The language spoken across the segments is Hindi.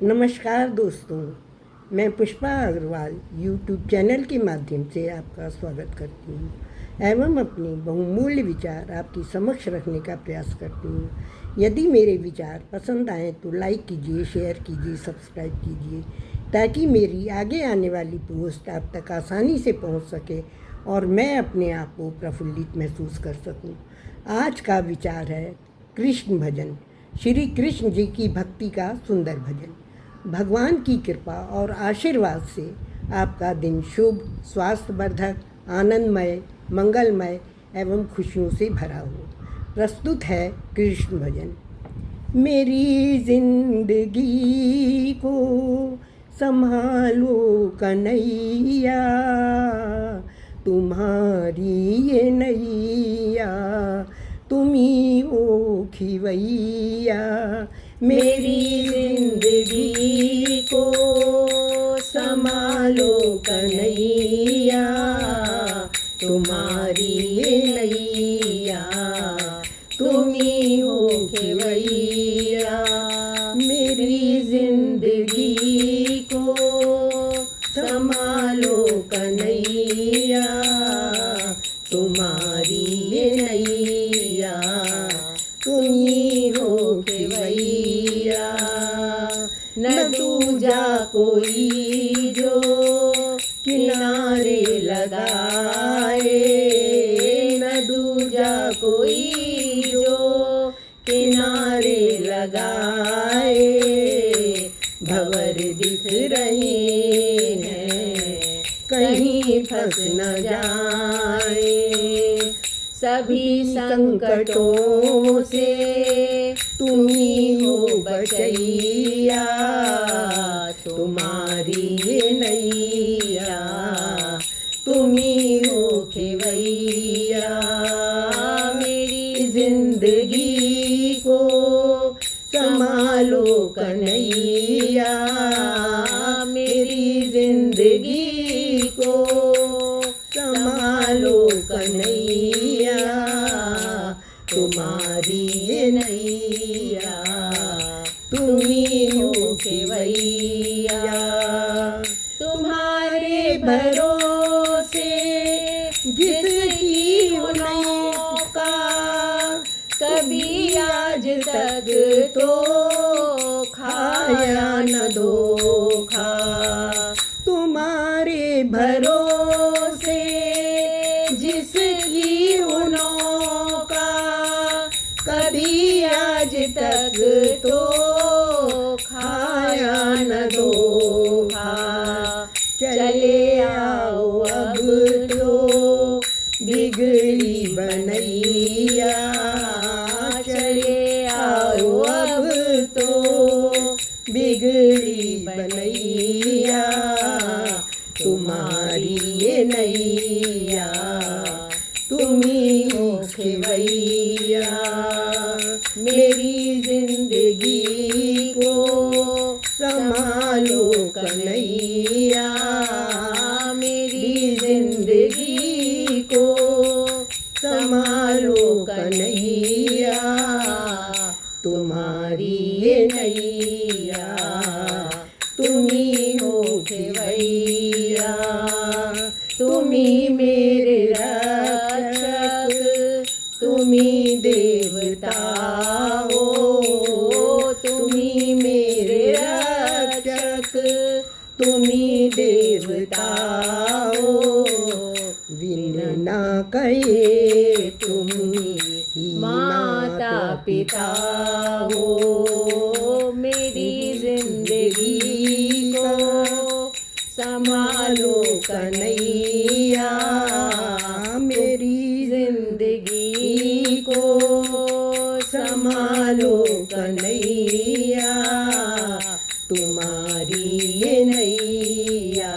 नमस्कार दोस्तों, मैं पुष्पा अग्रवाल यूट्यूब चैनल के माध्यम से आपका स्वागत करती हूँ एवं अपने बहुमूल्य विचार आपकी समक्ष रखने का प्रयास करती हूँ। यदि मेरे विचार पसंद आएँ तो लाइक कीजिए, शेयर कीजिए, सब्सक्राइब कीजिए ताकि मेरी आगे आने वाली पोस्ट आप तक आसानी से पहुँच सके और मैं अपने आप को प्रफुल्लित महसूस कर सकूँ। आज का विचार है कृष्ण भजन, श्री कृष्ण जी की भक्ति का सुंदर भजन। भगवान की कृपा और आशीर्वाद से आपका दिन शुभ, स्वास्थ्यवर्धक, आनंदमय, मंगलमय एवं खुशियों से भरा हो। प्रस्तुत है कृष्ण भजन। मेरी जिंदगी को संभालो कन्हैया, तुम्हारी ये नैया तुम्ही ओ खिवैया। मेरी जिंदगी को संभालो कन्हैया, तुम्हारी ये नैया तुम्ही हो खिवैया। मेरी जिंदगी को संभालो कन्हैया, तुम्हारी ये नैया तुम्ही हो खिवैया। न दूजा कोई जो किनारे लगाए, न दूजा कोई जो किनारे लगाए। भंवर दिख रहे हैं कहीं फंस न जाए। सभी संकटों से तुम्ही हो बचैया, तुम्हारी ये नैया तुम्ही हो खिवैया। मेरी जिंदगी को संभालो कन्हैया, मेरी जिंदगी को संभालो कन्हैया, तुम्हारी ये नैया तुम्ही हो खिवैया। तुम्हारे भरोसे जिसकी हो नौका, कभी आज तक तो खाया न धोखा। तुम्हारे भरोसे जिसकी हो नौका, कभी आज तक तो खाया न धोखा। चले आओ अब तो बिगड़ी बनैया, चले आओ अब तो बिगड़ी बनैया। तुम्हारी ये नैया तुम्ही हो खिवैया। मेरी जिंदगी को संभालो कन्हैया, मेरी जिंदगी को संभालो कन्हैया, तुम्हारी ये नैया तुम्ही हो खिवैया। तुम्ही मेरे रक्षक, तुम्ही देवता हो, तुम्ही मेरे रक्षक, तुम्ही देवता हो। विन ना कहे तुम ही माता पिता हो। मेरी जिंदगी को संभालो कन्हैया, मेरी जिंदगी को संभालो कन्हैया, तुम्हारी ये नैया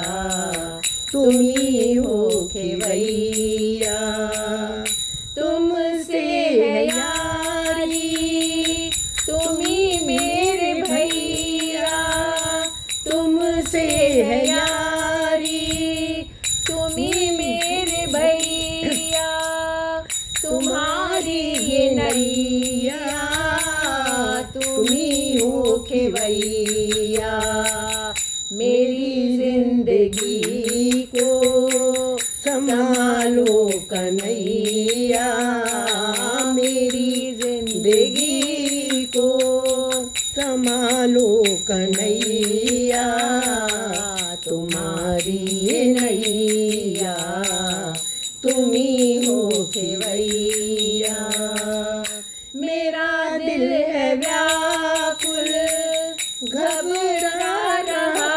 तुम्ही हो खिवैया। तुमसे है यारी, तुम्ही मेरे भैया, तुमसे है यारी, तुम्ही मेरे भैया। तुम्हारी ये नैया तुम्ही हो खिवैया। खेवैया, मेरी जिंदगी को संभालो कन्हैया, मेरी जिंदगी को संभालो कन्हैया, तुम्हारी नैया तुम्ही हो खेवैया। मेरा दिल है व्याकुल घबरा रहा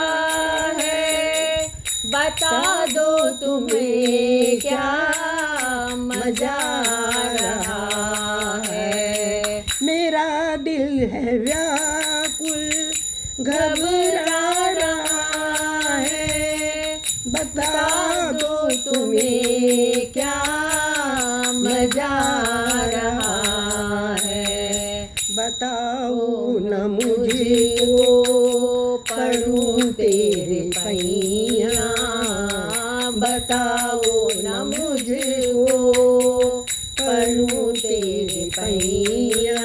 है, बता दो तुम्हें क्या मजा आ रहा है। मेरा दिल है व्याकुल घबरा रहा है, बता दो तुम्हें क्या मजा आ रहा है। बताओ न मुझको पढ़ूं तेरे पैया, बताओ न मुझको पढ़ूं तेरे पैया,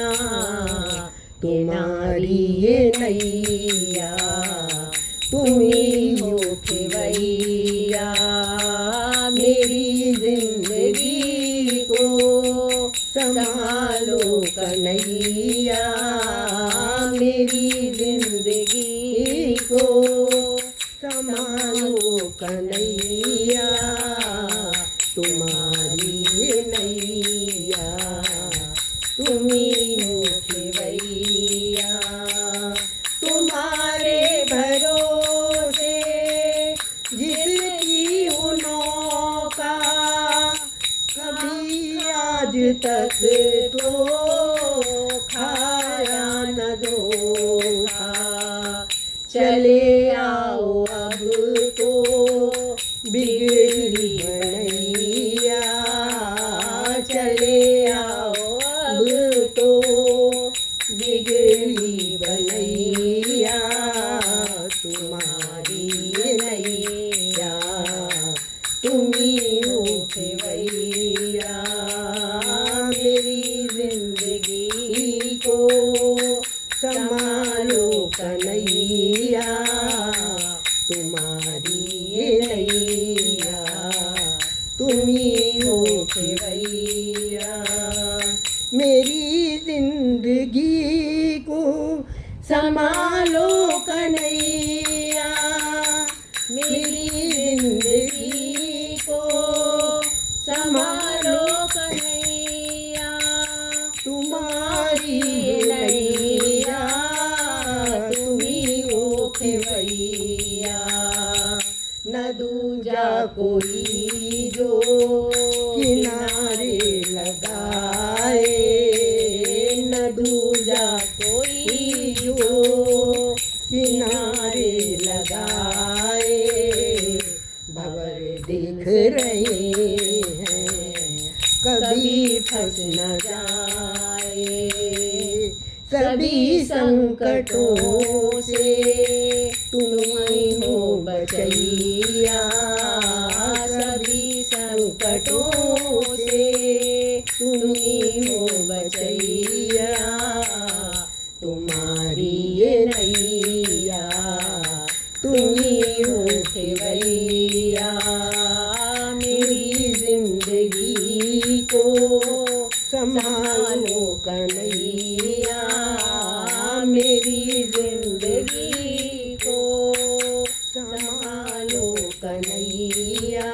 तुम्हारी ये नैया तुम्ही हो खेवैया, मेरी जिंदगी को संभालो कन्हैया, मेरी जिंदगी को संभालो कन्हैया, तुम्हारी नैया तुम्ही हो खेवैया। तुम्हारे भरोसे जिसकी हो नौका, कभी आज तक तो खाया न धोखा, चले आओ अब तो बिगड़ी बनैया, चले आओ अब तो बिगड़ी बनैया, तुम्हारी नैया तुम्ही हो खेवैया, मेरी जिंदगी को संभालो कन्हैया, तुम्हारी नैया तुम्ही हो खेवैया, मेरी जिंदगी को संभालो कन्हैया, मेरी जिंदगी को संभालो कन्हैया, तुम्हारी नैया तुम्ही हो खेवैया। न दूजा कोई जो किनारे लगाए, न दूजा कोई जो किनारे लगाए, भंवर दिख रहे हैं कभी फंस न जाए, सभी संकटों से तुम्ही हो बचैया, सभी संकटों से तुम्ही हो बचैया, तुम्हारी ये नैया तुम्ही हो खेवैया, मेरी जिंदगी को संभालो कन्हैया, मेरी जिंदगी को संभालो कन्हैया,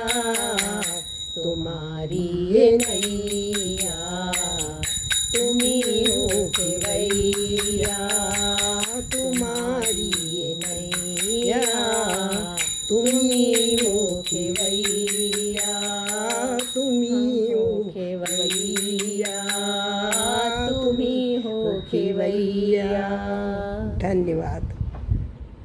तुम्हारी ये नैया तुम्ही हो खेवैया, तुम्हारी ये नैया तुम्ही हो खेवैया, तुम्ही हो खेवैया, तुम्ही हो खेवैया। धन्यवाद।